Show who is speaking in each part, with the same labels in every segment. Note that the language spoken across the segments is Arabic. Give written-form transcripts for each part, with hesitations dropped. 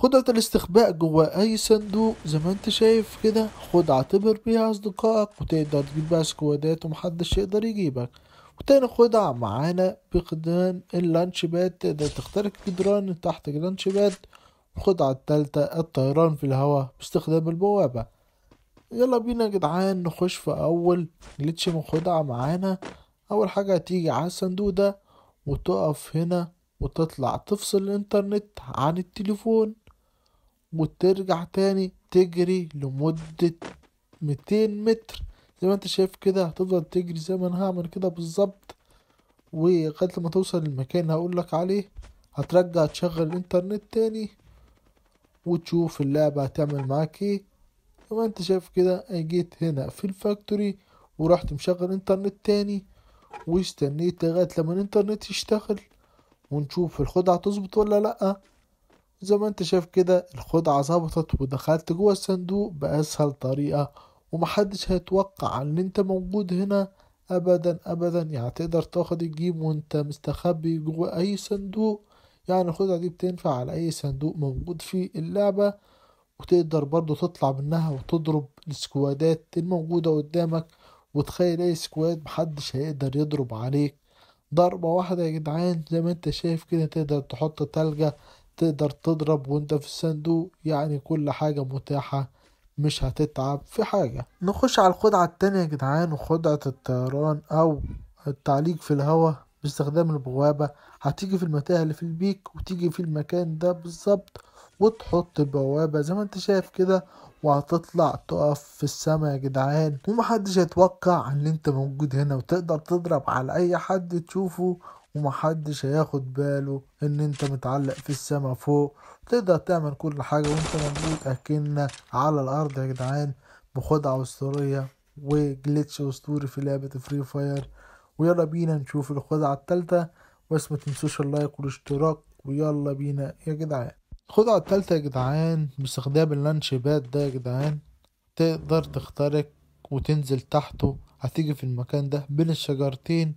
Speaker 1: خدعة الاستخباء جوا أي صندوق زي ما انت شايف كده، خدعة اعتبر بيها أصدقائك وتقدر تجيب بيها سكوادات ومحدش يقدر يجيبك. وتاني خدعة معانا بقدران اللانش باد، تقدر تخترق جدران تحت اللانش باد. الخدعة التالتة الطيران في الهواء باستخدام البوابة. يلا بينا يا جدعان نخش في أول جليتش من خدعة معانا. أول حاجة هتيجي على الصندوق ده وتقف هنا وتطلع تفصل الإنترنت عن التليفون، وترجع تاني تجري لمدة 200 متر. زي ما انت شايف كده هتفضل تجري زي ما انا هعمل كده بالظبط، ولغاية لما توصل للمكان هقولك عليه. هترجع تشغل الانترنت تاني وتشوف اللعبة هتعمل معاك ايه. زي ما انت شايف كده جيت هنا في الفاكتوري ورحت مشغل انترنت تاني، واستنيت لغاية لما الانترنت يشتغل ونشوف الخدعة تظبط ولا لأ. زي ما انت شايف كده الخدعة ظبطت ودخلت جوه الصندوق بأسهل طريقة، ومحدش هيتوقع ان انت موجود هنا ابدا ابدا. يعني تقدر تاخد الجيم وانت مستخبي جوه اي صندوق. يعني الخدعة دي بتنفع على اي صندوق موجود في اللعبة، وتقدر برضو تطلع منها وتضرب السكوادات الموجودة قدامك. وتخيل اي سكواد محدش هيقدر يضرب عليك ضربة واحدة يا جدعان. زي ما انت شايف كده تقدر تحط تلجة، تقدر تضرب وانت في الصندوق. يعني كل حاجة متاحة، مش هتتعب في حاجة. نخش على الخدعة التانية يا جدعان، وخدعة الطيران او التعليق في الهواء باستخدام البوابة. هتيجي في المتاهة اللي في البيك وتيجي في المكان ده بالظبط وتحط البوابة زي ما انت شايف كده، وهتطلع تقف في السما يا جدعان، ومحدش هيتوقع ان انت موجود هنا، وتقدر تضرب على اي حد تشوفه ومحدش هياخد باله ان انت متعلق في السما فوق. تقدر تعمل كل حاجة وانت موجود اكنك على الارض يا جدعان، بخدعة اسطورية وجليتش اسطوري في لعبة فري فاير. ويلا بينا نشوف الخدعة التالتة، بس ما تنسوش اللايك والاشتراك. ويلا بينا يا جدعان. الخدعة التالتة يا جدعان باستخدام اللانش باد ده يا جدعان، تقدر تخترق وتنزل تحته. هتيجي في المكان ده بين الشجرتين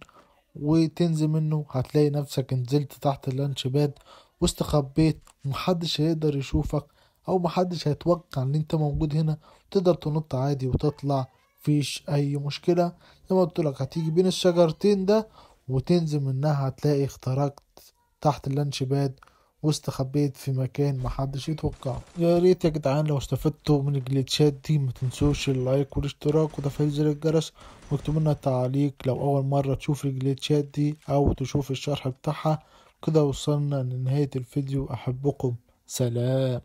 Speaker 1: وتنزل منه، هتلاقي نفسك نزلت تحت اللانش باد واستخبيت، ومحدش هيقدر يشوفك او محدش هيتوقع ان انت موجود هنا. تقدر تنط عادي وتطلع، مفيش اي مشكلة. زي ما قلت لك هتيجي بين الشجرتين ده وتنزل منها، هتلاقي اخترقت تحت اللانش باد واستخبيت في مكان محدش يتوقعه. يا ريت يا جدعان لو استفدتوا من الجليتشات دي ما تنسوش اللايك والاشتراك وتفعيل زر الجرس، واكتبوا لنا تعليق لو اول مرة تشوف الجليتشات دي او تشوف الشرح بتاعها. كده وصلنا لنهاية الفيديو، احبكم، سلام.